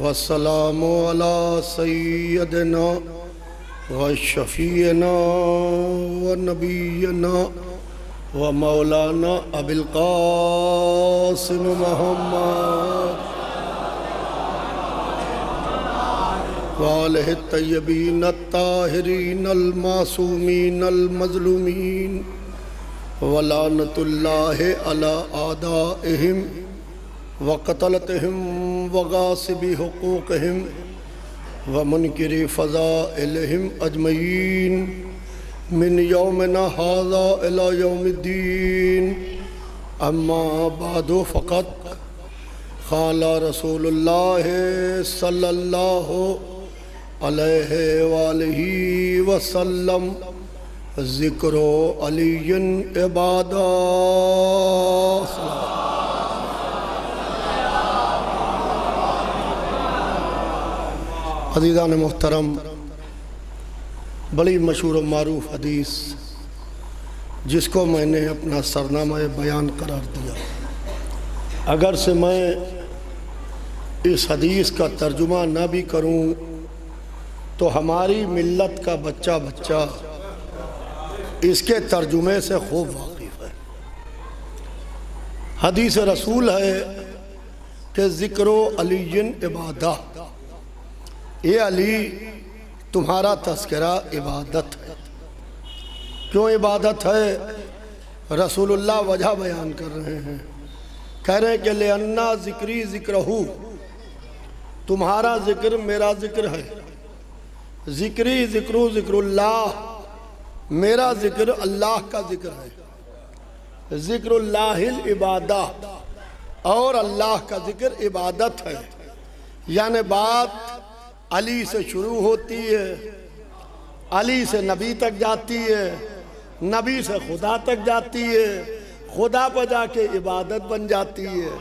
वस्सलामु अला सय्यदना व शफीना व नबीना व मौलाना अबिल कासिम मोहम्मद वालिहि तय्यबीन अत्ताहिरीन अल-मासूमीन अल-मज़लूमीन वलानतुल्लाहि अला आदाइहिम व क़तलतिहिम व गासिबी हुकूक़िहिम व मुनकिरी फ़ज़ाइलिहिम अजमईन मिन यौमिना हाज़ा इला यौमिद्दीन। अम्मा बादु फ़क़त क़ाला रसूलुल्लाह सल्लल्लाहु अलैहि वालिहि वसल्लम ज़िक्रो अलीयन इबादा। अज़ीज़ान मोहतरम, बड़ी मशहूर और मारूफ हदीस जिसको मैंने अपना सरनामा बयान करार दिया, अगर से मैं इस हदीस का तर्जुमा ना भी करूं तो हमारी मिल्लत का बच्चा बच्चा इसके तर्जुमे से खूब वाकिफ़ है। हदीस रसूल है कि ज़िक्रो अलीयन इबादा, ये अली तुम्हारा तस्करा इबादत है। क्यों इबादत है? रसूलुल्लाह वजह बयान कर रहे हैं, कह रहे हैं कि लिअन्ना ज़िक्री ज़िक्रहू, तुम्हारा ज़िक्र मेरा ज़िक्र है। ज़िक्री ज़िक्रू ज़िक्रुल्लाह, मेरा ज़िक्र अल्लाह का ज़िक्र है। ज़िक्रुल्लाहिल इबादा, और अल्लाह का ज़िक्र इबादत है। यानी बात अली से शुरू होती है, अली से नबी तक जाती है, नबी से खुदा तक जाती है, खुदा पर जाके इबादत बन जाती है,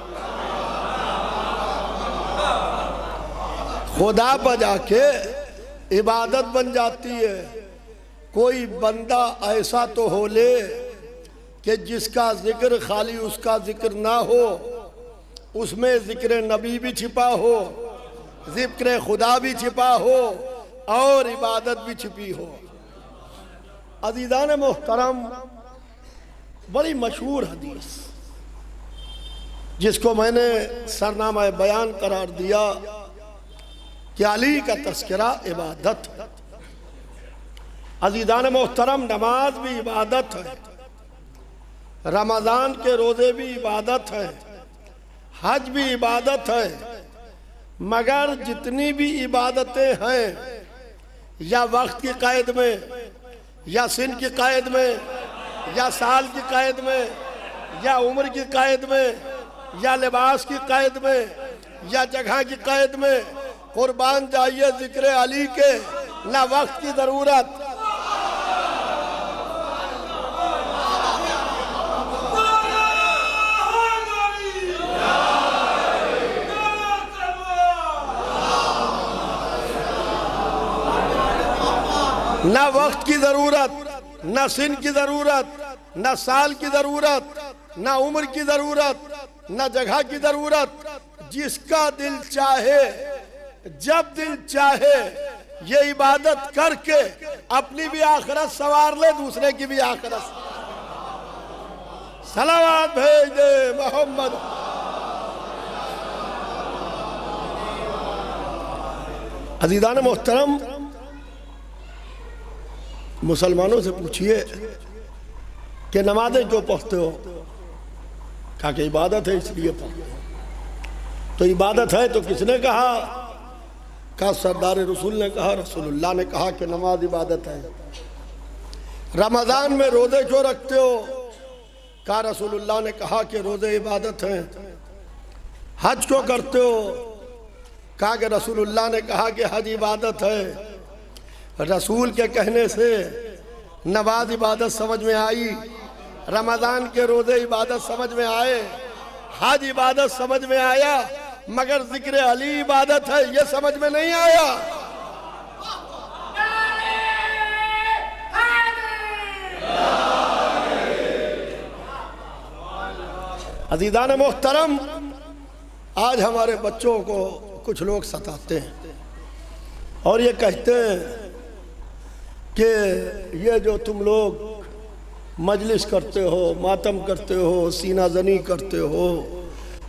खुदा पर जाके इबादत बन जाती है। कोई बंदा ऐसा तो हो ले कि जिसका जिक्र खाली उसका जिक्र ना हो, उसमें जिक्र नबी भी छिपा हो, जिक्र खुदा भी छिपा हो और इबादत भी छिपी हो। अज़ीज़ान मोहतरम, बड़ी मशहूर हदीस जिसको मैंने सरनामा बयान करार दिया कि अली का तस्करा इबादत है। अज़ीज़ान मोहतरम, नमाज भी इबादत है, रमज़ान के रोज़े भी इबादत है, हज भी इबादत है। मगर जितनी भी इबादतें हैं, या वक्त की कैद में, या सिन की कैद में, या साल की कैद में, या उम्र की कैद में, या लिबास की कैद में, या जगह की कैद में, कुर्बान जाइए जिक्र अली के। ना वक्त की ज़रूरत, ना वक्त की ज़रूरत, ना सिन की ज़रूरत, ना साल की ज़रूरत, ना उम्र की ज़रूरत, ना जगह की ज़रूरत। जिसका दिल चाहे, जब दिल चाहे, ये इबादत करके अपनी भी आखिरत संवार ले, दूसरे की भी आखिरत। सलावत भेज दे मोहम्मद। अज़ीज़ान मोहतरम, मुसलमानों से पूछिए कि नमाज़ें क्यों पढ़ते हो? कहा कि इबादत है इसलिए पढ़ते हो। तो इबादत है तो किसने कहा? कहा सरदार रसूल ने कहा, रसूलुल्लाह ने कहा कि नमाज इबादत है। रमज़ान में रोज़े क्यों रखते हो? कहा रसूलुल्लाह ने कहा कि रोज़े इबादत हैं। हज क्यों करते हो? कहा कि रसूलुल्लाह ने कहा कि हज इबादत है। रसूल के कहने से नमाज इबादत समझ में आई, रमज़ान के रोज़े इबादत समझ में आए, हज इबादत समझ में आया, मगर जिक्र अली इबादत है ये समझ में नहीं आया। अज़ीज़ान मोहतरम, आज हमारे बच्चों को कुछ लोग सताते हैं और ये कहते हैं कि ये जो तुम लोग मजलिस करते हो, मातम करते हो, सीना जनी करते हो,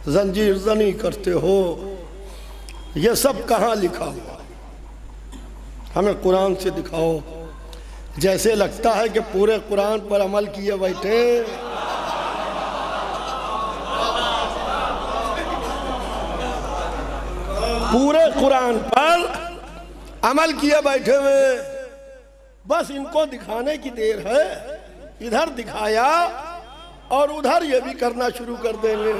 जंजीर जनी करते हो, ये सब कहाँ लिखा हुआ? हमें कुरान से दिखाओ। जैसे लगता है कि पूरे कुरान पर अमल किए बैठे। पूरे कुरान पर अमल किए बैठे हुए, बस इनको दिखाने की देर है। इधर दिखाया और उधर ये भी करना शुरू कर देंगे।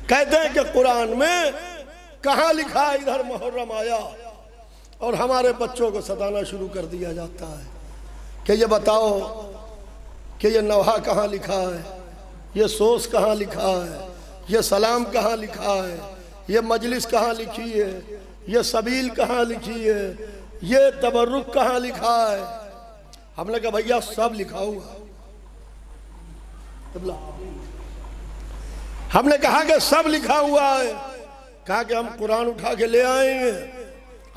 कहते हैं कि कुरान में कहाँ लिखा है इधर मुहर्रम आया, और हमारे बच्चों को सताना शुरू कर दिया जाता है कि ये बताओ कि ये नौहा कहाँ लिखा है, ये सोस कहाँ लिखा है, ये सलाम कहाँ लिखा है, ये मजलिस कहाँ लिखी है, ये सबील कहाँ लिखी है, ये तबर्रुक कहाँ लिखा है। हमने कहा भैया सब लिखा हुआ। हमने कहा कि सब लिखा हुआ है। कहा कि हम कुरान उठा के ले आएंगे,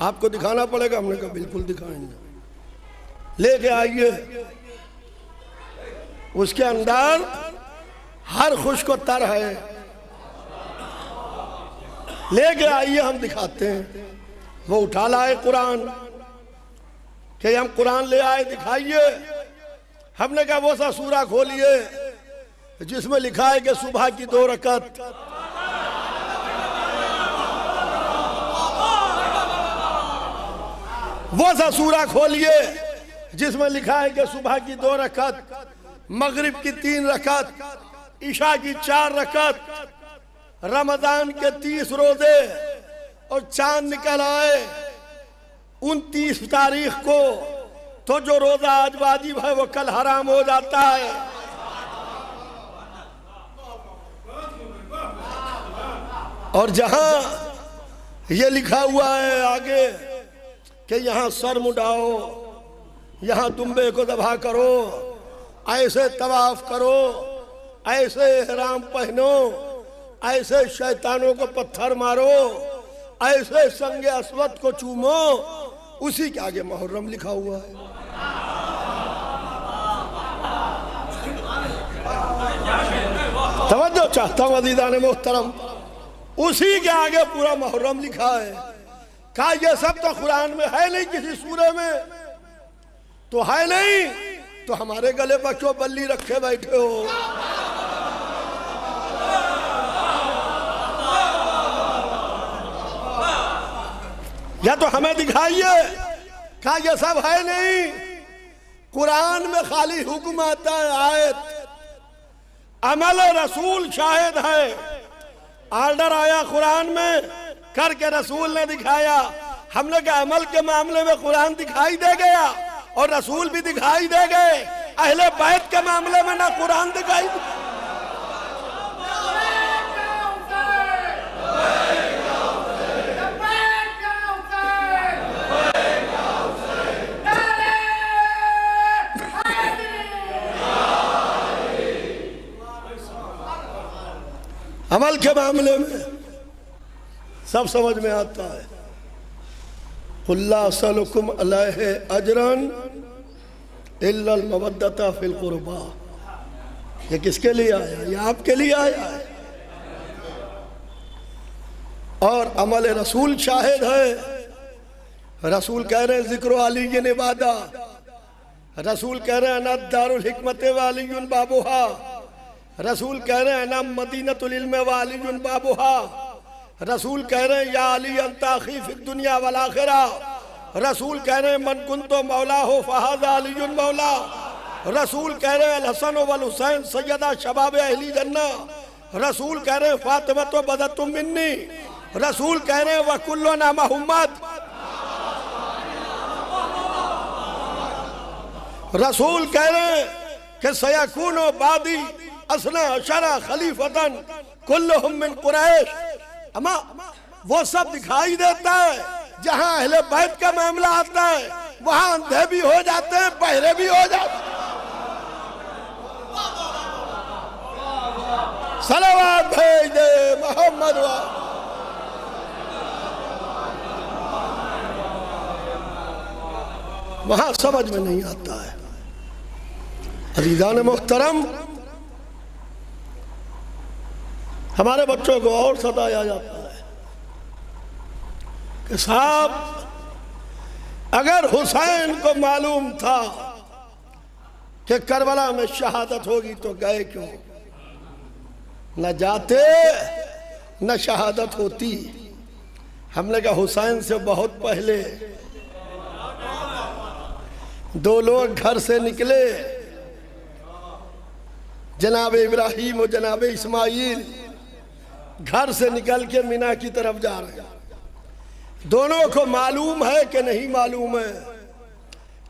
आपको दिखाना पड़ेगा। हमने कहा बिल्कुल दिखाएंगे, लेके आइए। उसके अंदर हर खुश को तर है, लेके आइए, हम दिखाते हैं। वो उठा लाए कुरान कि हम कुरान ले आए, दिखाइए। हमने कहा वो सा सूरा खोलिए जिसमें लिखा है कि सुबह की 2 रकत। वो सा सूरा खोलिए जिसमें लिखा है कि सुबह की 2 रकत, मगरिब की 3 रकत, ईशा की 4 रकत, रमजान के 30 रोजे, और चांद निकल आए 29 तारीख को, तो जो रोजा आज वाजिब है वो कल हराम हो जाता है। और जहां ये लिखा हुआ है आगे कि यहाँ सर मुड़ाओ, यहाँ दुम्बे को दबा करो, ऐसे तवाफ करो, ऐसे इहराम पहनो, ऐसे शैतानों को पत्थर मारो, ऐसे संगे अस्वद को चूमो, उसी के आगे मुहर्रम लिखा हुआ है। तवज्जो चाहता हूं अज़ीज़ान मोहतरम, उसी के आगे पूरा मुहर्रम लिखा है। कहा ये सब तो कुरान में है नहीं, किसी सूरे में तो है नहीं, तो हमारे गले पर क्यों बल्ली रखे बैठे हो? या तो हमें दिखाइए। कहा ये सब है नहीं, कुरान में खाली हुक्म आता है, आयत। अमल रसूल शाहिद है। ऑर्डर आया कुरान में, करके रसूल ने दिखाया। हम लोग अमल के मामले में कुरान दिखाई दे गया और रसूल भी दिखाई दे गए। अहले बैत के मामले में ना कुरान दिखाई दे। अमल के मामले में सब समझ में आता है। कुल्ला असलुकुम अलैहि अजरन इल्लल मवद्दता फिल कुर्बा। ये किसके लिए आया? ये आपके लिए आया है। और अमल रसूल शाहिद है। रसूल कह रहे हैं जिक्र अली इबादा। रसूल कह रहे हैं ना दारुल हिकमत वालियुन बाबुहा। रसूल कह रहे हैं ना मदीनतुल इल्म वालियुन बाबुहा। रसूल कह रहे हैं या अली अंता अखी फिद दुनिया वल आखिरा। रसूल कह रहे हैं मन कुंतो मौला हो फहाजा अलीयुन मौला। रसूल कह रहे हैं अल हसन वल हुसैन सैयदा शबाब अहली जन्ना। रसूल कह रहे हैं फातिमा तो बदतुम मिन्नी। रसूल कह रहे हैं वकुल्लुना मोहम्मद। रसूल कह रहे हैं कि सयकूनो बादी असना अशरा खलीफतन कुल्लुहुम मिन कुरैश। अमा वो सब दिखाई देता है। जहां अहले बैत का मामला आता है वहां अंधे भी हो जाते हैं, बहरे भी हो जाते हैं। सलावत भेज दे मोहम्मद वहां समझ में नहीं आता है। अज़ीज़ान मोहतरम, हमारे बच्चों को और सताया जाता है कि साहब अगर हुसैन को मालूम था कि करबला में शहादत होगी तो गए क्यों? न जाते न शहादत होती। हमने कहा हुसैन से बहुत पहले दो लोग घर से निकले, जनाब इब्राहिम और जनाब इस्माइल घर से निकल के मिना की तरफ जा रहे हैं। दोनों को मालूम है कि नहीं मालूम है?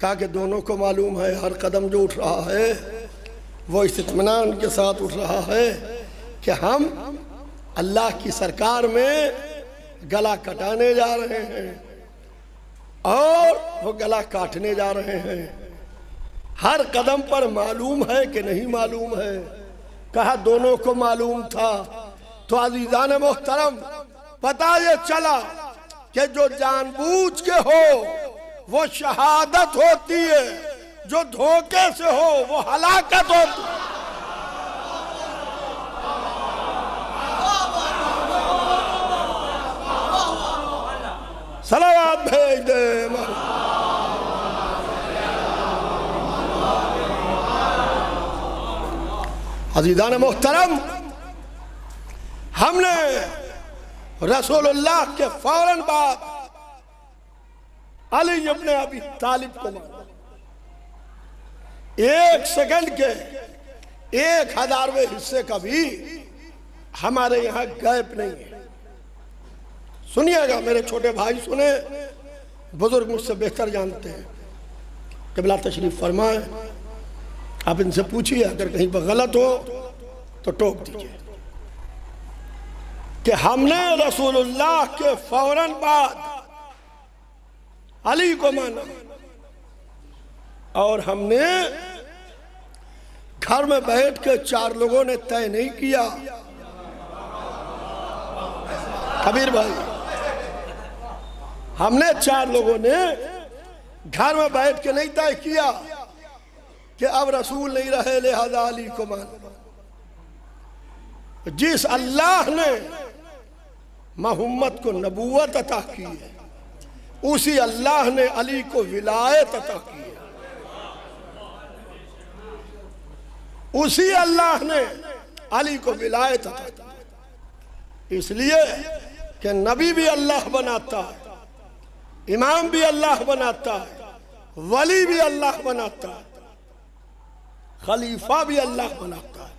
कहा कि दोनों को मालूम है। हर कदम जो उठ रहा है वो इस इत्मीनान के साथ उठ रहा है कि हम अल्लाह की सरकार में गला कटाने जा रहे हैं और वो गला काटने जा रहे हैं। हर कदम पर मालूम है कि नहीं मालूम है? कहा दोनों को मालूम था। तो अज़ीज़ान मोहतरम, पता ये चला कि जो जानबूझ के हो वो शहादत होती है, जो धोखे से हो वो हलाकत होती है। सलावत भेज दे। अज़ीज़ान मोहतरम, हमने रसूलुल्लाह के फौरन बाद अली इब्न अबी तालिब को माना। एक सेकंड के 1000वें हिस्से का भी हमारे यहाँ गैप नहीं है। सुनिएगा मेरे छोटे भाई, सुने, बुजुर्ग मुझसे बेहतर जानते हैं। क़िबला तशरीफ फरमाए, आप इनसे पूछिए, अगर कहीं पर गलत हो तो टोक दीजिए कि हमने रसूलुल्लाह के फौरन बाद अली को माना और हमने घर में बैठ के 4 लोगों ने तय नहीं किया। कबीर भाई, हमने 4 लोगों ने घर में बैठ के नहीं तय किया कि अब रसूल नहीं रहे लिहाजा अली को मानो। जिस अल्लाह ने मोहम्मद को नबूवत अता की है, उसी अल्लाह ने अली को विलायत अता की है। उसी अल्लाह ने अली को विलायत अता की। इसलिए कि नबी भी अल्लाह बनाता है, इमाम भी अल्लाह बनाता है, वली भी अल्लाह बनाता है, खलीफा भी अल्लाह बनाता है।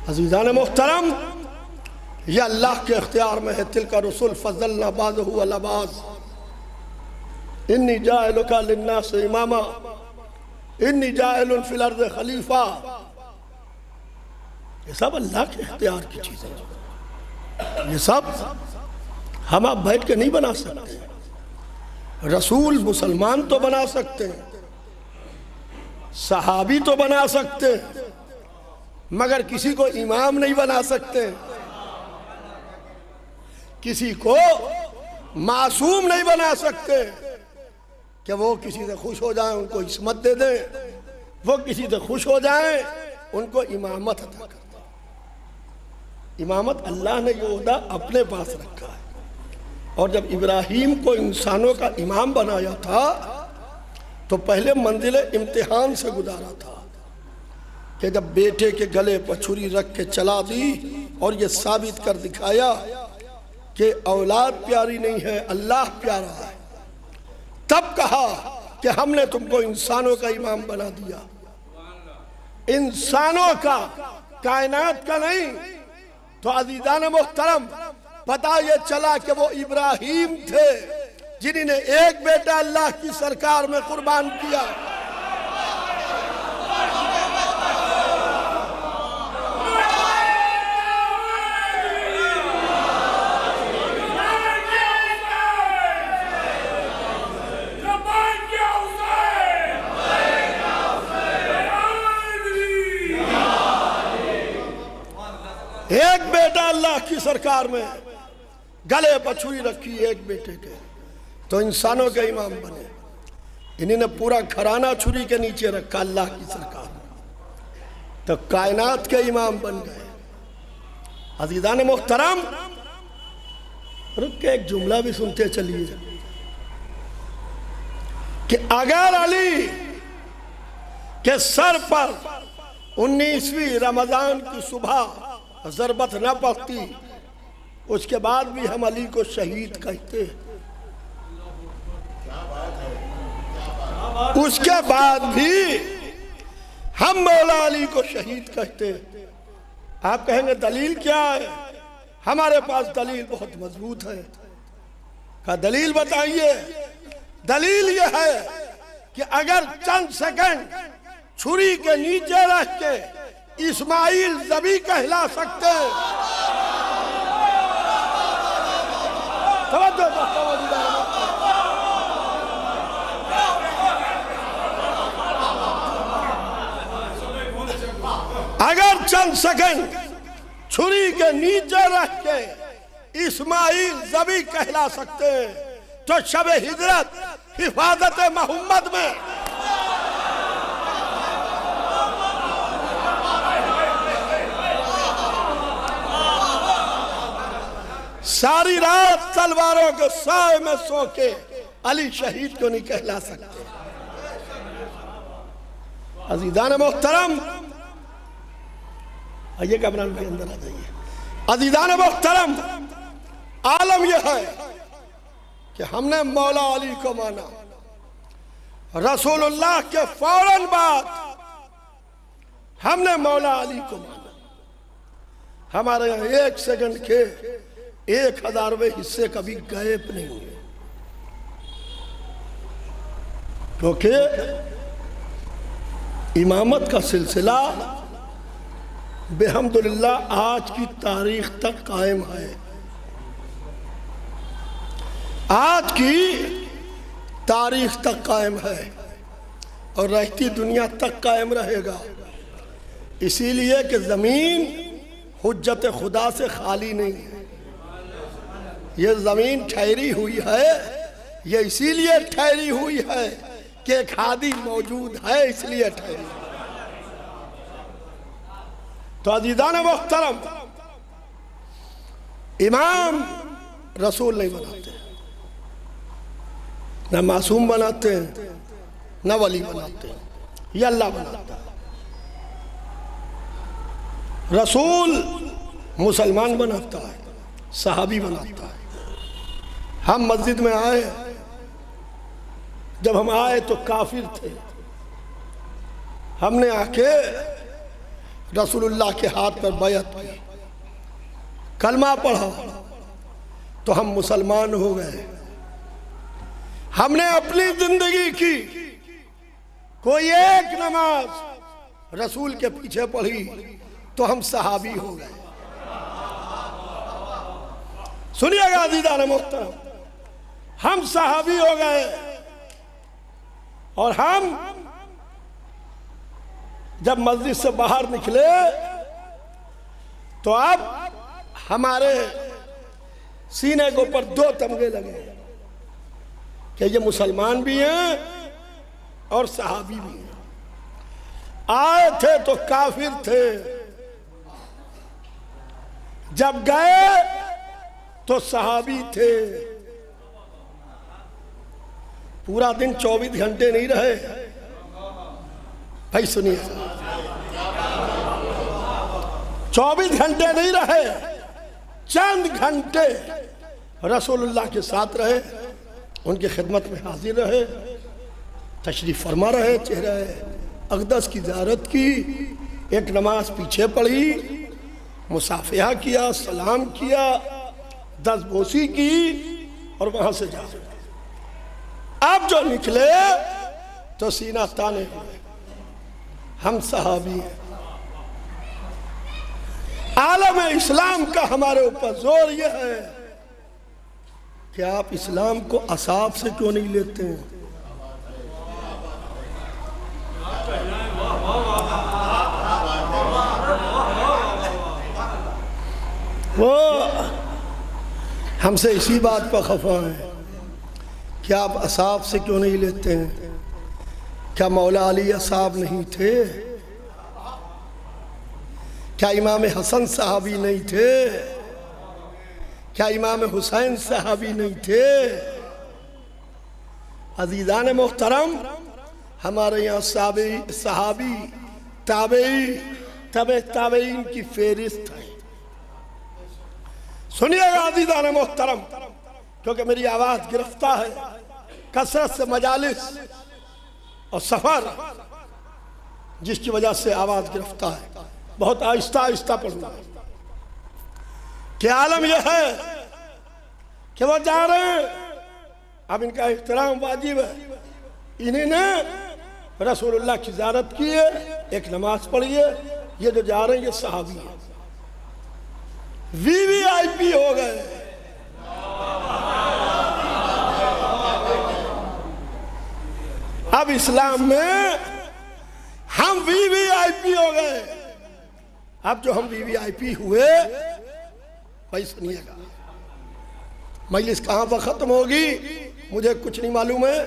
अज़ीज़ान मोहतरम, यह अल्लाह के इख्तियार में है। तिलका रसूल फज़लना बाज़हु अला बाज़, इन्नी जाइलुका लिन्नास इमामा, इन्नी जाइलुन फिल अर्ज़ खलीफा। ये सब अल्लाह के इख्तियार की चीज़ें हैं। ये सब हम आप बैठ के नहीं बना सकते। रसूल मुसलमान तो बना सकते हैं, सहाबी तो बना सकते हैं, मगर किसी को इमाम नहीं बना सकते, किसी को मासूम नहीं बना सकते कि वो किसी से खुश हो जाए उनको इस्मत दे दें, वो किसी से खुश हो जाए उनको इमामत अता कर दें। इमामत अल्लाह ने ये ओहदा अपने पास रखा है। और जब इब्राहिम को इंसानों का इमाम बनाया था तो पहले मंजिल इम्तिहान से गुजारा था कि जब बेटे के गले पर छुरी रख के चला दी और ये साबित कर दिखाया कि औलाद प्यारी नहीं है, अल्लाह प्यारा है, तब कहा कि हमने तुमको इंसानों का इमाम बना दिया। इंसानों का, कायनात का नहीं। तो अज़ीज़ान मोहतरम, पता ये चला कि वो इब्राहिम थे जिन्होंने एक बेटा अल्लाह की सरकार में कुर्बान किया। एक बेटा अल्लाह की सरकार में गले पर छुरी रखी एक बेटे के, तो इंसानों के इमाम बने। इन्होंने पूरा घराना छुरी के नीचे रखा अल्लाह की सरकार में, तो कायनात के इमाम बन गए। अज़ीज़ान मोहतरम, रुक के एक जुमला भी सुनते चलिए कि अगर अली के सर पर 19वीं रमजान की सुबह ज़रबत न पड़ती, उसके बाद भी हम अली को शहीद कहते, उसके बाद भी हम मौला अली को शहीद कहते। आप कहेंगे दलील क्या है? हमारे पास दलील बहुत मजबूत है। का दलील बताइए? दलील यह है कि अगर चंद सेकंड छुरी के नीचे रख के इस्माइल ज़बी कहला सकते, अगर चंद सेकंड छुरी के नीचे रख के इस्माइल ज़बी कहला सकते, तो शब हिजरत हिफाजत मोहम्मद में सारी रात तलवारों के साए में सो के अली शहीद क्यों नहीं कहला सकते? अज़ीज़ान मोहतरम, आइए कमरान भाई अंदर आ जाइए। अज़ीज़ान मोहतरम, आलम यह है कि हमने मौला अली को माना। रसूलुल्लाह के फौरन बाद हमने मौला अली को माना। हमारे यहाँ एक सेकंड के 1000वें हिस्से कभी गायब नहीं हुए, क्योंकि इमामत का सिलसिला बेहम्दुलिल्लाह आज की तारीख तक कायम है, आज की तारीख तक कायम है और रहती दुनिया तक कायम रहेगा। इसीलिए कि ज़मीन हुज्जत खुदा से खाली नहीं है। ये ज़मीन ठहरी हुई है, ये इसीलिए ठहरी हुई है कि एक हादी मौजूद है, इसलिए ठहरी। तो अज़ीज़ान मोहतरम, इमाम रसूल नहीं बनाते, न मासूम बनाते हैं, न वली बनाते हैं, ये अल्लाह बनाता है। रसूल मुसलमान बनाता है, सहाबी बनाता है। हम मस्जिद में आए, जब हम आए तो काफिर थे, हमने आके रसूलुल्लाह के हाथ पर बैअत की, कलमा पढ़ा, तो हम मुसलमान हो गए। हमने अपनी जिंदगी की कोई एक नमाज रसूल के पीछे पढ़ी तो हम सहाबी हो गए। सुनिएगा अज़ीज़ान मोहतरम, हम सहाबी हो गए। और हम जब मस्जिद से बाहर निकले तो अब हमारे सीने के ऊपर 2 तमगे लगे कि ये मुसलमान भी हैं और सहाबी भी हैं। आए थे तो काफिर थे, जब गए तो सहाबी थे। पूरा दिन 24 घंटे नहीं रहे भाई, सुनिए, 24 घंटे नहीं रहे, चंद घंटे रसूलुल्लाह के साथ रहे, उनकी खिदमत में हाजिर रहे, तशरीफ फरमा रहे, चेहरा अक़दस की ज़ियारत की, एक नमाज पीछे पढ़ी, मुसाफिहा किया, सलाम किया, दस्तबोसी की और वहां से जा। अब जो निकले तो सीना ताने हुए, हम सहाबी हैं। आलम इस्लाम का हमारे ऊपर जोर यह है कि आप इस्लाम को असाब से क्यों नहीं लेते हैं? वो हमसे इसी बात पर खफा हैं कि आप असाब से क्यों नहीं लेते हैं। क्या मौला अली असाब नहीं थे? क्या इमाम हसन साहबी नहीं थे? क्या इमाम हुसैन साहबी नहीं थे? अजीज़ान मोहतरम, हमारे यहाँ सहाबी ताबई तबे ताबईन की फेरिस्त है। सुनिएगा अजीज़ान मोहतरम, क्योंकि मेरी आवाज़ गिरफ्तार है कसरत से मजालिस और सफ़र, जिसकी वजह से आवाज़ गिरफ्तार है। बहुत आहिस्ता आहिस्ता पढ़ूंगा। क्या आलम यह है कि वो जा रहे हैं, अब इनका एहतराम वाजिब है। इन्हीं ने रसूलुल्लाह की ज़ियारत की है, एक नमाज पढ़ी है। ये जो जा रहे हैं ये सहाबी है, वीवीआईपी हो गए। अब इस्लाम में हम वीवीआईपी हो गए। अब जो हम वीवीआईपी हुए, भाई सुनिएगा, मजलिस कहाँ पर ख़त्म होगी मुझे कुछ नहीं मालूम है।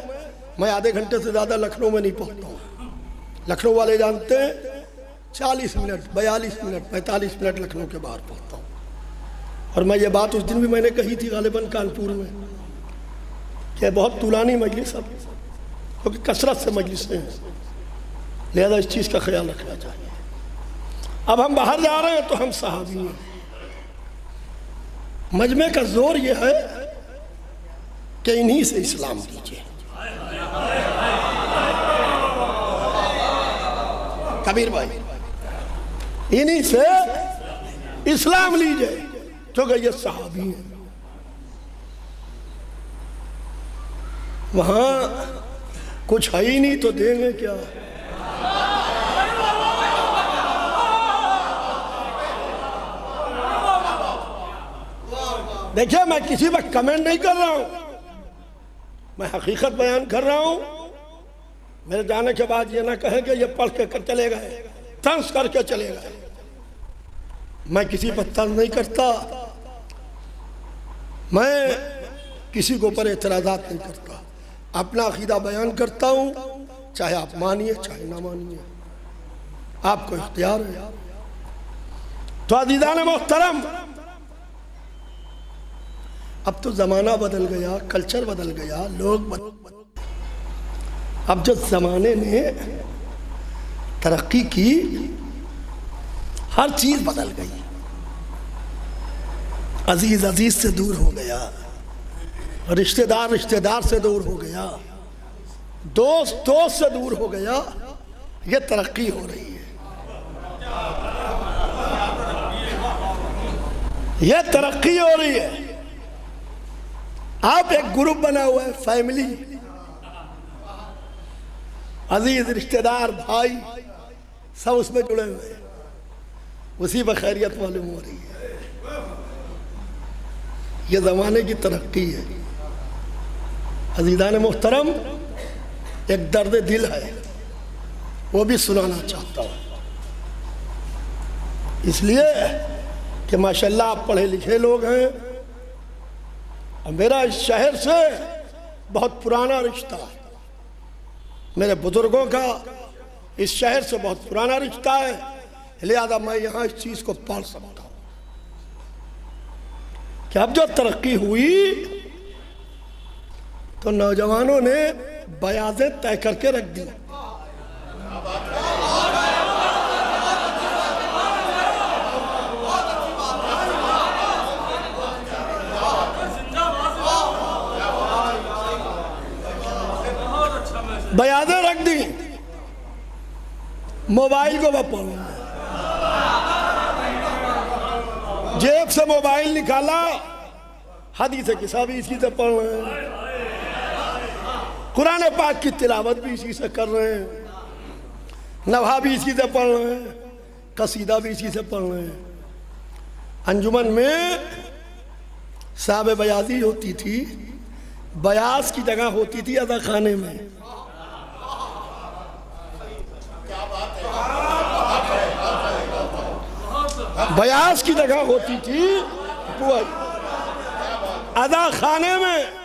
मैं आधे घंटे से ज़्यादा लखनऊ में नहीं पहुँचता हूँ। लखनऊ वाले जानते हैं 40 मिनट, 42 मिनट, 45 मिनट लखनऊ के बाहर पहुँचता हूँ। और मैं ये बात उस दिन भी मैंने कही थी गालिबन कानपुर में कि बहुत तुलानी मजलिस अब, क्योंकि कसरत से मजलिसें हैं, लिहाजा इस चीज़ का ख्याल रखना चाहिए। अब हम बाहर जा रहे हैं तो हम सहाबी हैं। मजमे का जोर यह है कि इन्हीं से इस्लाम लीजिए। कबीर भाई, इन्हीं से इस्लाम लीजिए, क्योंकि ये सहाबी हैं। वहां कुछ है ही नहीं तो देंगे क्या? देखिए, मैं किसी पर कमेंट नहीं कर रहा हूं, मैं हकीकत बयान कर रहा हूं। मेरे जाने के बाद ये ना कहे कि ये पढ़ के कर चले गए, तंज करके चले गए। मैं किसी पर तंज नहीं करता, मैं किसी के ऊपर एतराज़ात नहीं करता, अपना अकीदा बयान करता हूं, चाहे आप मानिए चाहे ना मानिए, आपको इख्तियार है। तो अज़ीज़ान मोहतरम, अब तो ज़माना बदल गया, कल्चर बदल गया, लोग अब जो ज़माने ने तरक्की की, हर चीज़ बदल गई। अजीज़ अजीज़ से दूर हो गया, रिश्तेदार रिश्तेदार से दूर हो गया, दोस्त दोस्त से दूर हो गया। ये तरक्की हो रही है, ये तरक्की हो रही है। आप एक ग्रुप बना हुआ है, फैमिली, अजीज रिश्तेदार भाई सब उसमें जुड़े हुए हैं, उसी पर खैरियत मालूम हो रही है। ये ज़माने की तरक्की है। अज़ीज़ान मोहतरम, एक दर्द दिल है, वो भी सुनाना चाहता हूँ, इसलिए कि माशाल्लाह आप पढ़े लिखे लोग हैं और मेरा इस शहर से बहुत पुराना रिश्ता है। मेरे बुजुर्गों का इस शहर से बहुत पुराना रिश्ता है, लिहाजा मैं यहाँ इस चीज़ को पढ़ सकता हूँ कि अब जो तरक्की हुई तो नौजवानों ने बयाज़ें तय करके रख दी। बयाज़ें रख दी, मोबाइल को मैं पढ़ूंगा, जेब से मोबाइल निकाला, हदीस किताब इसी से पढ़ रहे हैं, कुरान पाक की तिलावत भी इसी से कर रहे हैं, नवा भी इसी से पढ़ रहे हैं, कसीदा भी इसी से पढ़ रहे हैं। अंजुमन में साहब बयाजी होती थी, बयास की जगह होती थी अदा खाने में। बयास की जगह होती थी अदा खाने में।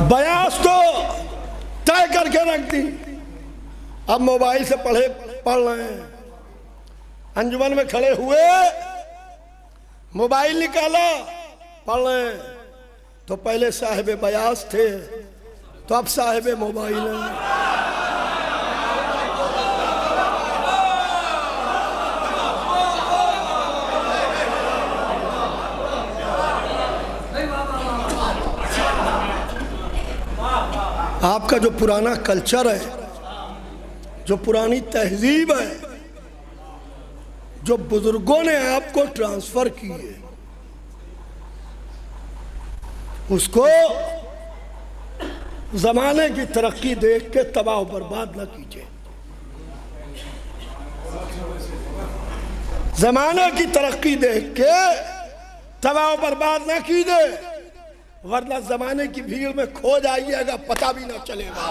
बयास तो तय करके रख दी, अब मोबाइल से पढ़ रहे हैं। अंजुमन में खड़े हुए, मोबाइल निकाला, पढ़ रहे हैं। तो पहले साहिब बयास थे, तो अब साहिब मोबाइल है। आपका जो पुराना कल्चर है, जो पुरानी तहजीब है, जो बुजुर्गों ने आपको ट्रांसफर की है, उसको जमाने की तरक्की देख के तबाह बर्बाद न कीजिए। जमाने की तरक्की देख के तबाह बर्बाद न कीजिए, वरना जमाने की भीड़ में खो जाइएगा, पता भी ना चलेगा।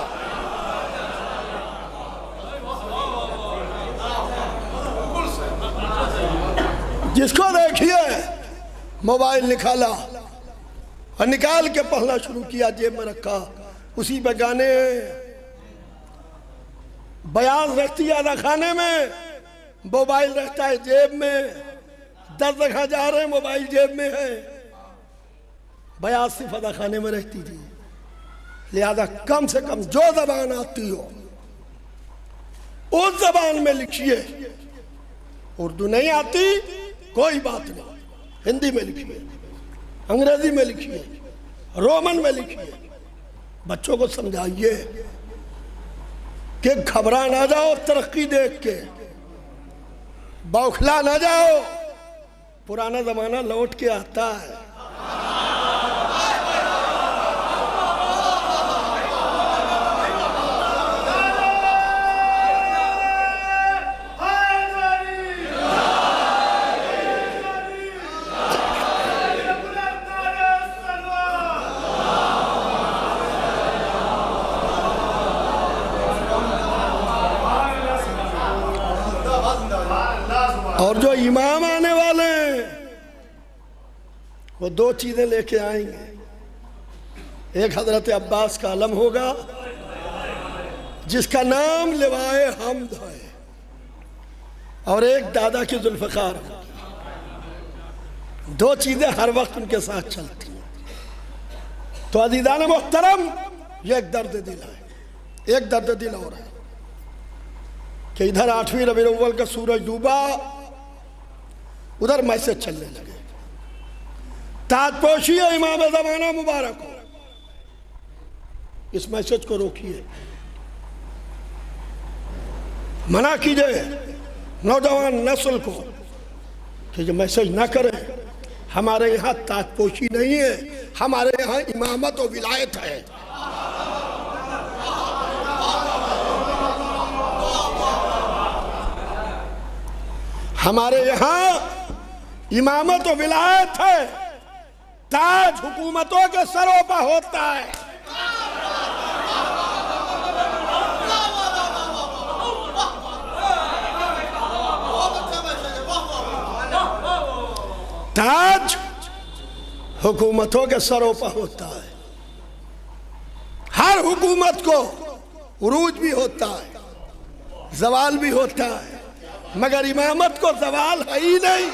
जिसको देखिए मोबाइल निकाला और निकाल के पढ़ना शुरू किया, जेब में रखा, उसी पे गाने। बयान रखती है अदा खाने में, मोबाइल रहता है जेब में। 10 जगह जा रहे हैं, मोबाइल जेब में है। बयास सिर्फ अदा खाने में रहती थी। लिहाजा कम से कम जो जबान आती हो उस जबान में लिखिए। उर्दू नहीं आती कोई बात नहीं, हिंदी में लिखिए, अंग्रेजी में लिखिए, रोमन में लिखिए। बच्चों को समझाइए कि घबरा ना जाओ, तरक्की देख के बौखला ना जाओ, पुराना जमाना लौट के आता है। और जो इमाम आने वाले हैं वो 2 चीजें लेके आएंगे। एक हजरत अब्बास का अलम होगा जिसका नाम लिवाए हम्द है, और एक दादा की जुल्फ़कार होगी। 2 चीजें हर वक्त उनके साथ चलती हैं। तो अज़ीज़ान मोहतरम, ये एक दर्द दिल है, एक दर्द दिल हो रहा है कि इधर 8वीं रबीउल अव्वल का सूरज डूबा, उधर मैसेज चलने लगे, ताजपोशी है इमाम ज़माना मुबारक हो। इस मैसेज को रोकिए, मना कीजिए नौजवान नस्ल को कि जो मैसेज ना करें। हमारे यहाँ ताजपोशी नहीं है, हमारे यहाँ इमामत और विलायत है। हमारे यहाँ इमामत और विलायत है, ताज हुकूमतों के सरों पर होता है। ताज हुकूमतों के सरों पर होता है। हर हुकूमत को उरूज भी होता है, जवाल भी होता है, मगर इमामत को जवाल है ही नहीं।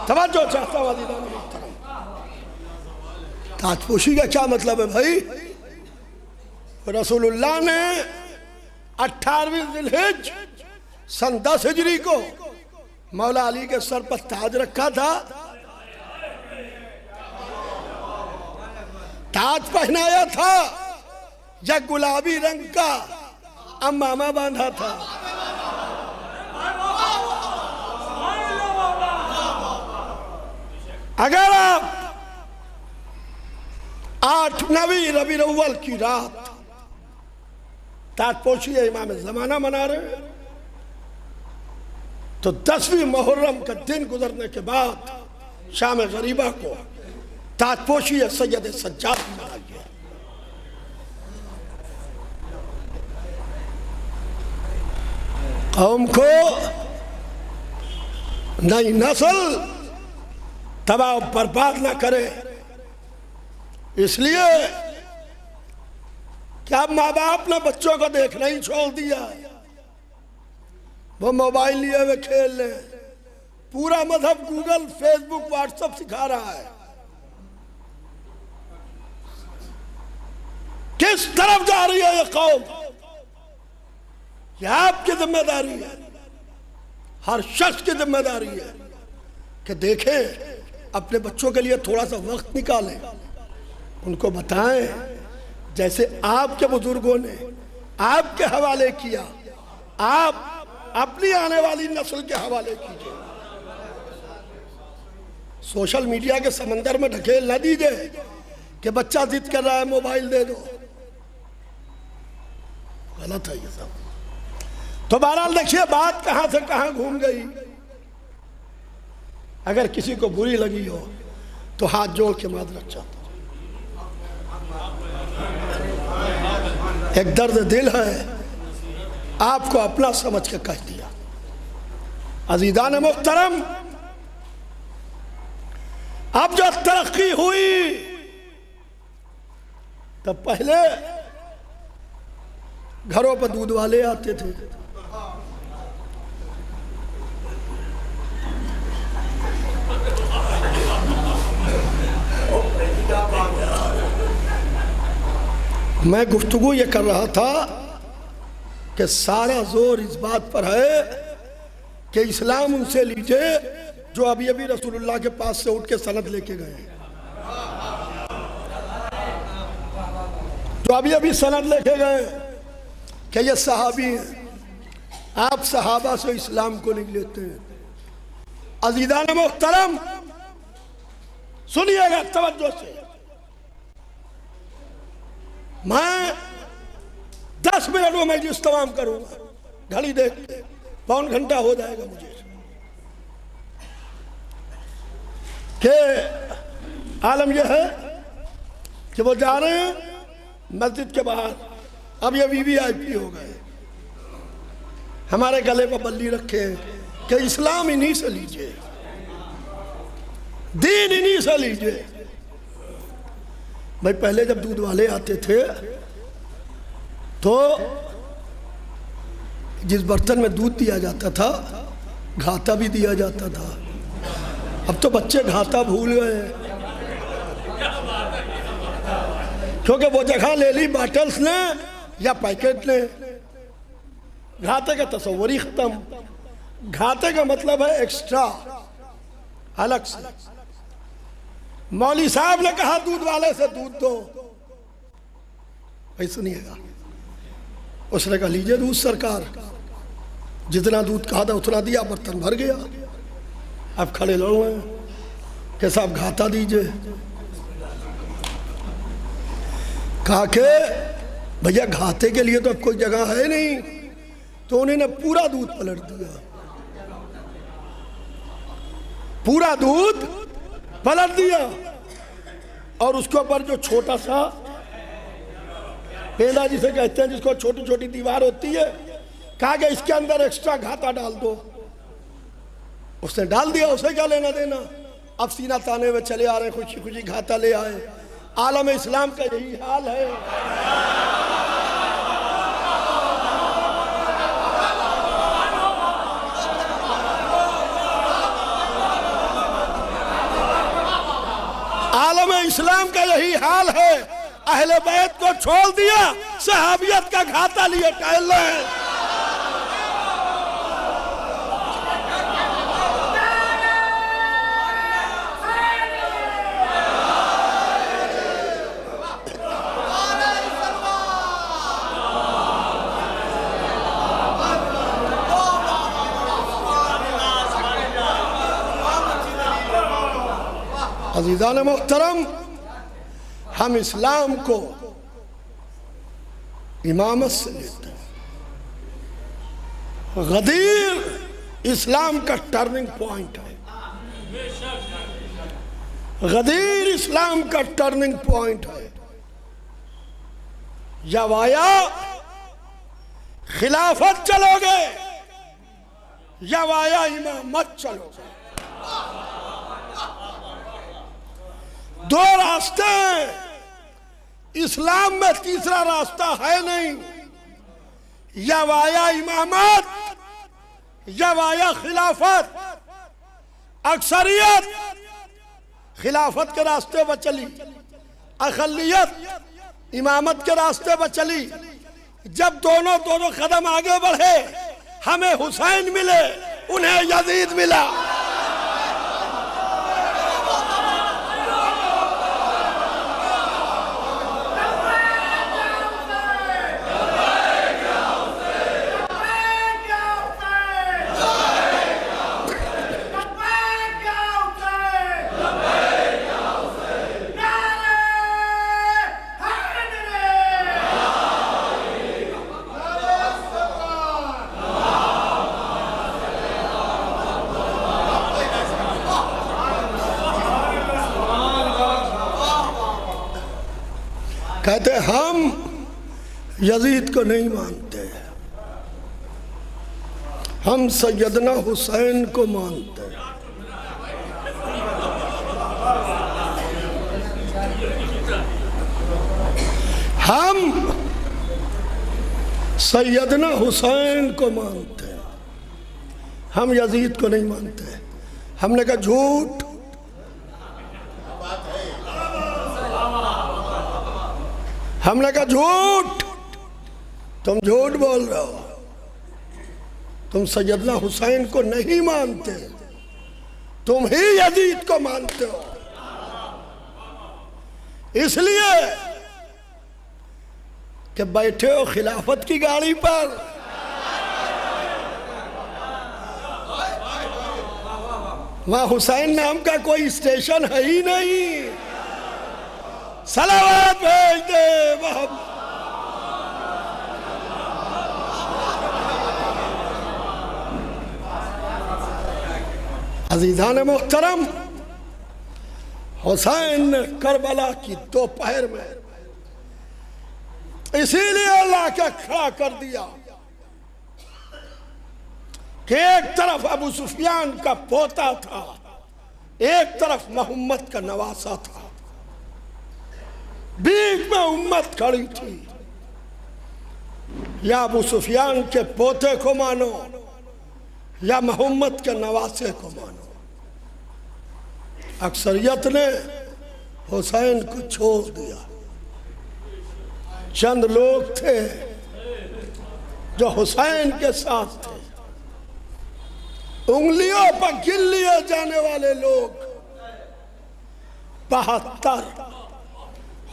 तवज्जो चाहता हूं अज़ीज़ान मोहतरम, ताजपोशी का क्या मतलब है भाई? रसूलुल्लाह ने 18वीं ज़िलहिज सन 10 हिजरी को मौला अली के सर पर ताज रखा था, ताज पहनाया था, या गुलाबी रंग का अम्मामा बांधा था। अगर आप 8 रबीउल अव्वल की रात ताजपोशी इमाम ज़माना मना रहे हैं, तो 10वीं मुहर्रम का दिन गुजरने के बाद शाम गरीबा को ताजपोशी सैयद सज्जाद मनाया गया। कौम को नई नस्ल तबाह बर्बाद ना करे, इसलिए क्या माँ बाप ने बच्चों को देखना ही छोड़ दिया, वो मोबाइल लिए हुए खेल ले। पूरा मजहब गूगल, फेसबुक, व्हाट्सएप सिखा रहा है। किस तरफ जा रही है ये कौम, यह आपकी जिम्मेदारी है, हर शख्स की जिम्मेदारी है कि देखें, अपने बच्चों के लिए थोड़ा सा वक्त निकालें, उनको बताएं जैसे आपके बुजुर्गों ने आपके हवाले किया, आप अपनी आने वाली नस्ल के हवाले कीजिए। सोशल मीडिया के समंदर में ढकेल न दीजिए कि बच्चा जिद कर रहा है मोबाइल दे दो, गलत है ये सब। तो बहरहाल देखिए बात कहां से कहां घूम गई। अगर किसी को बुरी लगी हो तो हाथ जोड़ के माजरत चाहता हूं, एक दर्द दिल है, आपको अपना समझ के कह दिया। अजीजान मुहतरम, अब जो तरक्की हुई, तब पहले घरों पर दूध वाले आते थे, मैं गुफ्तगू ये कर रहा था कि सारा जोर इस बात पर है कि इस्लाम उनसे लीजिए जो अभी अभी रसूलुल्लाह के पास से उठ के सनद लेके गए, जो अभी अभी सनद लेके गए कि ये सहाबी हैं, आप सहाबा से इस्लाम को नहीं लेते हैं। अज़ीज़ान मुहतरम सुनिएगा तवज्जो से, मैं 10 मिनट में मजलिस तमाम करूंगा, घड़ी देख के 1 घंटा हो जाएगा मुझे, कि आलम यह है कि वो जा रहे हैं मस्जिद के बाहर, अब ये वीवीआईपी हो गए, हमारे गले पर बल्ली रखे हैं कि इस्लाम इन्हीं से लीजिए, दीन इन्हीं से लीजिए। भाई पहले जब दूध वाले आते थे तो जिस बर्तन में दूध दिया जाता था घाटा भी दिया जाता था। अब तो बच्चे घाटा भूल गए, क्योंकि वो जगह ले ली बॉटल्स ने या पैकेट ने, घाटे का तस्वर ही खत्म। घाटे का मतलब है एक्स्ट्रा, अलग से। मौली साहब ने कहा दूध वाले से दूध दो, भाई सुनिएगा, उसने कहा लीजिए दूध सरकार, जितना दूध कहा था उतना दिया, बर्तन भर गया। अब खड़े लोग हैं कि साहब घाटा दीजिए, कहा के भैया घाटे के लिए तो अब कोई जगह है नहीं, तो उन्होंने पूरा दूध पलट दिया, पूरा दूध पलट दिया, और उसके ऊपर जो छोटा सा पेंदा जिसे कहते हैं, जिसको छोटी छोटी दीवार होती है, कहा कि इसके अंदर एक्स्ट्रा घाटा डाल दो। उसने डाल दिया, उसे क्या लेना देना। अब सीना ताने में चले आ रहे, खुशी खुशी घाटा ले आए। आलम इस्लाम का यही हाल है। आलम इस्लाम का यही हाल है। अहले बैत को छोड़ दिया, सहाबियत का घाटा लिए टहल रहे हैं। अज़ीज़ान मोहतरम, हम इस्लाम को इमामत से लेते हैं। गदीर इस्लाम का टर्निंग पॉइंट है। गदीर इस्लाम का टर्निंग पॉइंट है। या वाया खिलाफत चलोगे या वाया इमामत चलोगे। दो रास्ते हैं, इस्लाम में तीसरा रास्ता है नहीं। या वाया इमामत या वाया खिलाफत। अक्सरियत खिलाफत के रास्ते पर चली, अक़लियत इमामत के रास्ते पर चली। जब दोनों कदम आगे बढ़े, हमें हुसैन मिले, उन्हें यजीद मिला। कहते हम यजीद को नहीं मानते, हम सैयदना हुसैन को मानते हैं। हम सैयदना हुसैन को मानते हैं, हम यजीद को नहीं मानते। हमने कहा झूठ। हमने कहा झूठ, तुम झूठ बोल रहे हो। तुम सैयदना हुसैन को नहीं मानते, तुम ही यजीद को मानते हो। इसलिए कि बैठे हो खिलाफत की गाड़ी पर। वहां हुसैन नाम का कोई स्टेशन है ही नहीं। सलावत भेज दे मोहम्मद। अजीज़ान मोहतरम, हुसैन ने करबला की दोपहर में इसीलिए अल्लाह के खड़ा कर दिया कि एक तरफ अबू सुफियान का पोता था, एक तरफ मोहम्मद का नवासा था। बीच में उम्मत खड़ी थी। या अबू सुफियान के पोते को मानो या मोहम्मद के नवासे को मानो। अक्सरियत ने हुसैन को छोड़ दिया। चंद लोग थे जो हुसैन के साथ थे। उंगलियों पर गिन लिए जाने वाले लोग 72,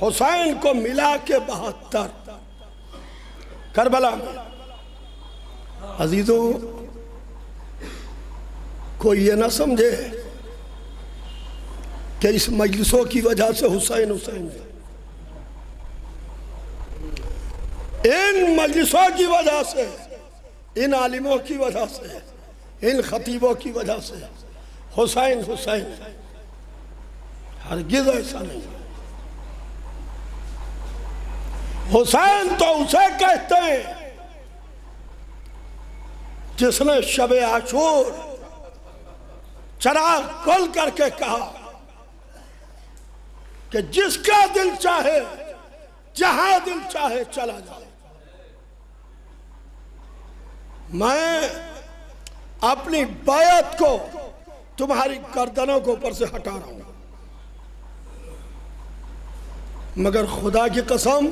हुसैन को मिला के 72 करबला में। अजीजों, कोई ये ना समझे कि इस मजलिसों की वजह से हुसैन हुसैन है। इन मजलिसों की वजह से, इन आलिमों की वजह से, इन खतीबों की वजह से हुसैन हुसैन है। हरगिज़ ऐसा नहीं। हुसैन तो उसे कहते हैं जिसने शबे आशूर चराग खोल करके कहा कि जिसका दिल चाहे जहां दिल चाहे चला जाए। मैं अपनी बैत को तुम्हारी गर्दनों के ऊपर से हटा रहा हूं, मगर खुदा की कसम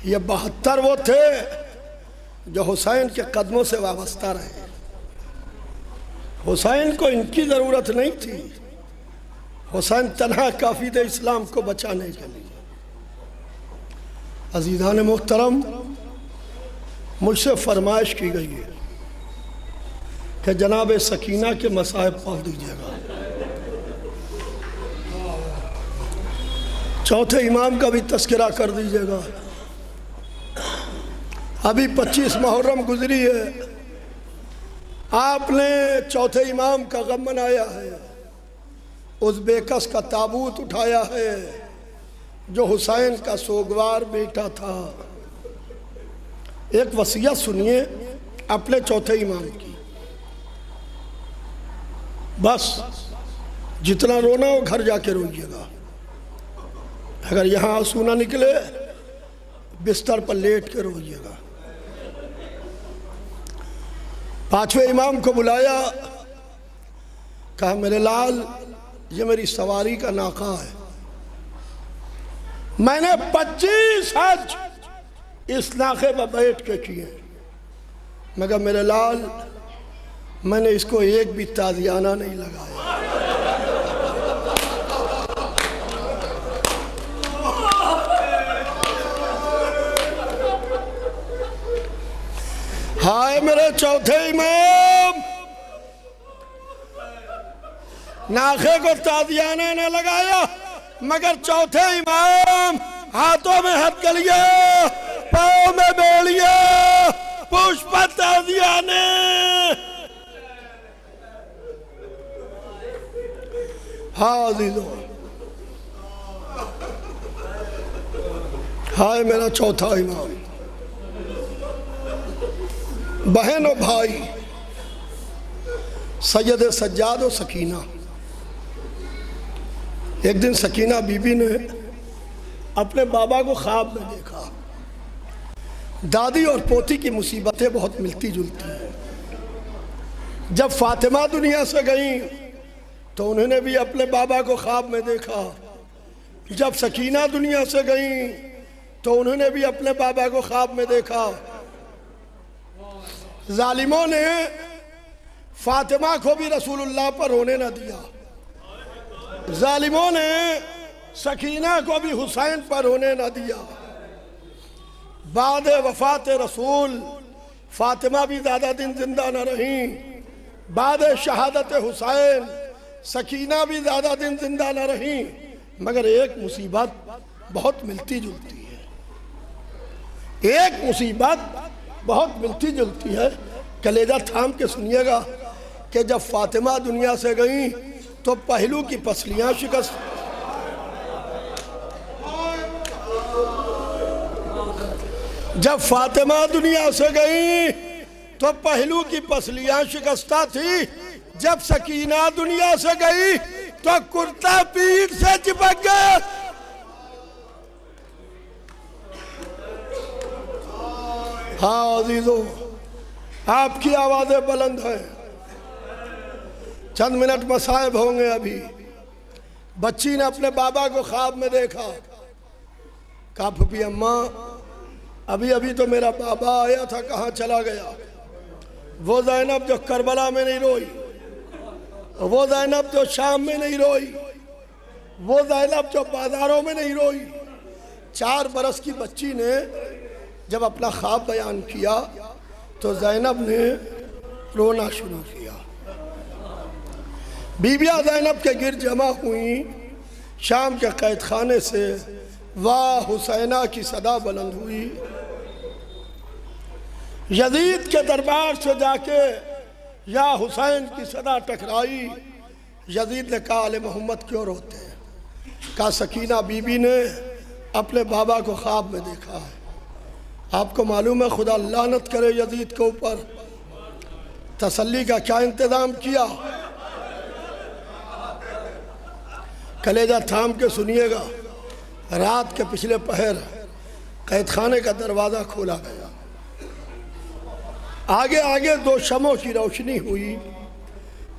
ये 72 वो थे जो हुसैन के कदमों से वाबस्ता रहे। हुसैन को इनकी ज़रूरत नहीं थी। हुसैन तन्हा काफ़ी थे इस्लाम को बचाने के लिए। अज़ीज़ान मोहतरम, मुझसे फरमाइश की गई है कि जनाब सकीना के मसाहिब पढ़ दीजिएगा। चौथे इमाम का भी तस्करा कर दीजिएगा। अभी 25 मुहर्रम गुजरी है, आपने चौथे इमाम का गम मनाया है, उस बेकस का ताबूत उठाया है जो हुसैन का सोगवार बेटा था। एक वसीयत सुनिए अपने चौथे इमाम की, बस जितना रोना हो घर जाके रोइएगा। अगर यहाँ आंसू ना निकले बिस्तर पर लेट के रोइएगा। पांचवें इमाम को बुलाया, कहा मेरे लाल ये मेरी सवारी का नाका है, मैंने 25 हज इस नाके पर बैठ के किए, मगर मेरे लाल मैंने इसको एक भी ताजियाना नहीं लगाया। हाय मेरे चौथे इमाम, नाखे को तादियाना न लगाया, मगर चौथे इमाम हाथों में हथकड़िया, पाँव में बेड़िया, पुष्प तादियाने। हाँ अजीजों, हाय मेरा चौथा इमाम। बहन और भाई, सैयद सज्जाद और सकीना। एक दिन सकीना बीबी ने अपने बाबा को ख्वाब में देखा। दादी और पोती की मुसीबतें बहुत मिलती जुलती हैं। जब फातिमा दुनिया से गई तो उन्होंने भी अपने बाबा को ख्वाब में देखा। जब सकीना दुनिया से गई तो उन्होंने भी अपने बाबा को ख्वाब में देखा। जालिमों ने फातिमा को भी रसूलुल्लाह पर रोने न दिया, जालिमों ने सकीना को भी हुसैन पर रोने न दिया। बाद वफात रसूल फातिमा भी ज़्यादा दिन जिंदा न रही। बाद शहादत हुसैन सकीना भी ज़्यादा दिन जिंदा न रही, मगर एक मुसीबत बहुत मिलती जुलती है। एक मुसीबत बहुत मिलती जुलती है। कलेजा थाम के सुनिएगा कि जब फातिमा दुनिया से गई तो पहलू की पसलियां शिकस्त, जब फातिमा दुनिया से गई तो पहलू की पसलियां शिकस्ता थी। जब सकीना दुनिया से गई तो कुर्ता पीठ से चिपक गया। हाँ अजीजों, आपकी आवाजें बुलंद हैं। चंद मिनट मसाइब होंगे। अभी बच्ची ने अपने बाबा को ख्वाब में देखा। कहा फूफी अम्मा, अभी अभी तो मेरा बाबा आया था, कहाँ चला गया? वो ज़ैनब जो करबला में नहीं रोई, वो ज़ैनब जो शाम में नहीं रोई, वो ज़ैनब जो बाजारों में नहीं रोई। 4 बरस की बच्ची ने जब अपना ख्वाब बयान किया तो ज़ैनब ने रोना शुरू किया। बीबियाँ ज़ैनब के गिर जमा हुई। शाम के कैद खाने से वाह हुसैना की सदा बुलंद हुई। यजीद के दरबार से जाके या हुसैन की सदा टकराई। यजीद ने कहा आले मोहम्मद क्यों रोते हैं? कहा सकीना बीबी ने अपने बाबा को ख्वाब में देखा है। आपको मालूम है खुदा लानत करे यजीद के ऊपर, तसल्ली का क्या इंतज़ाम किया? कलेजा थाम के सुनिएगा। रात के पिछले पहर कैद खाने का दरवाज़ा खोला गया। आगे आगे 2 शमों की रोशनी हुई।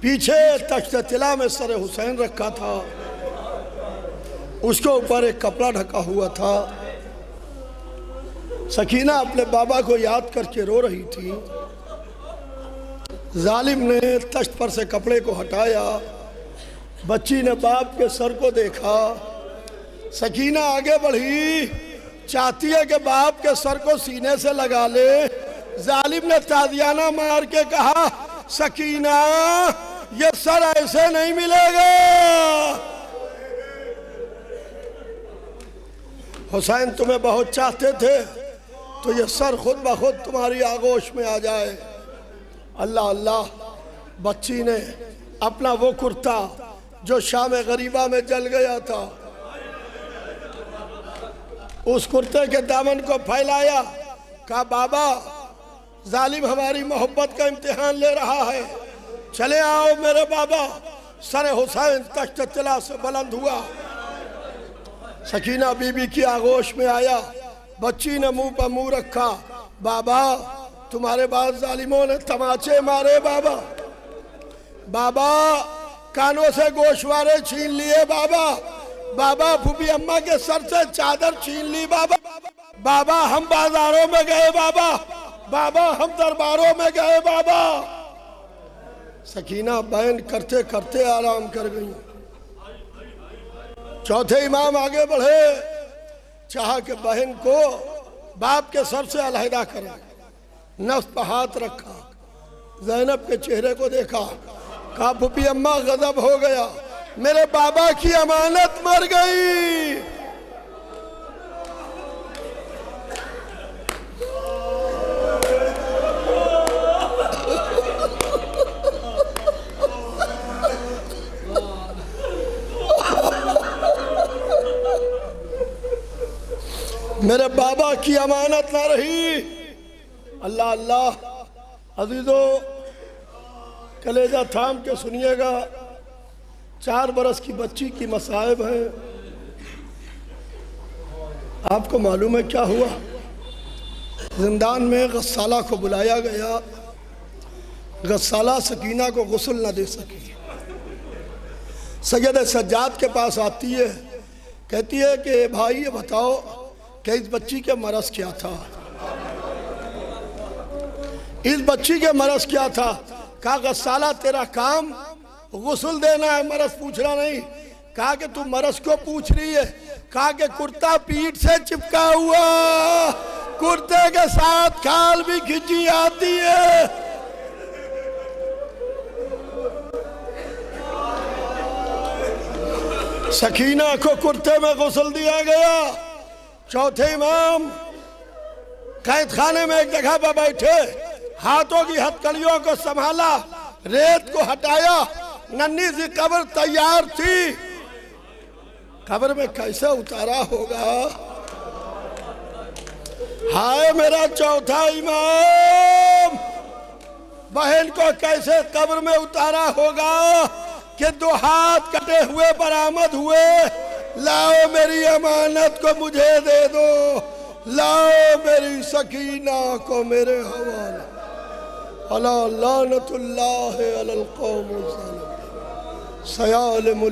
पीछे तख्त तिला में सर हुसैन रखा था, उसके ऊपर एक कपड़ा ढका हुआ था। सकीना अपने बाबा को याद करके रो रही थी। जालिम ने तख्त पर से कपड़े को हटाया। बच्ची ने बाप के सर को देखा। सकीना आगे बढ़ी, चाहती है कि बाप के सर को सीने से लगा ले। जालिम ने तादियाना मार के कहा सकीना ये सर ऐसे नहीं मिलेगा। हुसैन तुम्हें बहुत चाहते थे तो ये सर खुद ब खुद तुम्हारी आगोश में आ जाए। अल्लाह अल्लाह, बच्ची ने अपना वो कुर्ता जो शाम गरीबा में जल गया था, उस कुर्ते के दामन को फैलाया। कहा बाबा, जालिम हमारी मोहब्बत का इम्तिहान ले रहा है, चले आओ मेरे बाबा। सर हुसैन तख्त तला से बुलंद हुआ, सकीना बीबी की आगोश में आया। बच्ची ने मुंह पर मुंह रखा। बाबा, तुम्हारे बाद जालिमों ने तमाचे मारे बाबा, बाबा कानों से गोशवारे छीन लिए बाबा, बाबा फूफी अम्मा के सर से चादर छीन ली बाबा, बाबा हम बाजारों में गए बाबा, बाबा हम दरबारों में गए बाबा। सकीना बयान करते करते आराम कर गई। चौथे इमाम आगे बढ़े, चाहा कि बहन को बाप के सर से अलहदा करें। नफ्स पर हाथ रखा, ज़ैनब के चेहरे को देखा, कहा फूफी अम्मा गजब हो गया, मेरे बाबा की अमानत मर गई। मेरे बाबा की अमानत ना रही। अल्लाह अल्लाह, अजीजों कलेजा थाम के सुनिएगा। 4 बरस की बच्ची की मसाइब है। आपको मालूम है क्या हुआ? जिंदान में गस्साला को बुलाया गया। गस्साला सकीना को गुस्ल न दे सकी। सैयद सज्जाद के पास आती है, कहती है कि भाई ये बताओ कि इस बच्ची के मरज क्या था, इस बच्ची के मरज क्या था। कहा गस्साला तेरा काम गुस्ल देना है, मरज पूछना नहीं। कहा कि तू मरज क्यों पूछ रही है? कहा कि कुर्ता पीठ से चिपका हुआ, कुर्ते के साथ खाल भी खिंची आती है। सकीना को कुर्ते में गुस्ल दिया गया। चौथे इमाम कैद खाने में एक जगह पर बैठे, हाथों की हथकड़ियों को संभाला, रेत को हटाया। नन्ही सी कब्र तैयार थी, कब्र में कैसे उतारा होगा? हाय मेरा चौथा इमाम, बहन को कैसे कब्र में उतारा होगा कि 2 हाथ कटे हुए बरामद हुए। लाओ मेरी अमानत को मुझे दे दो, लाओ मेरी सकीना को मेरे हवाले। अला लानतुल्लाह अलल कौम सयालिम।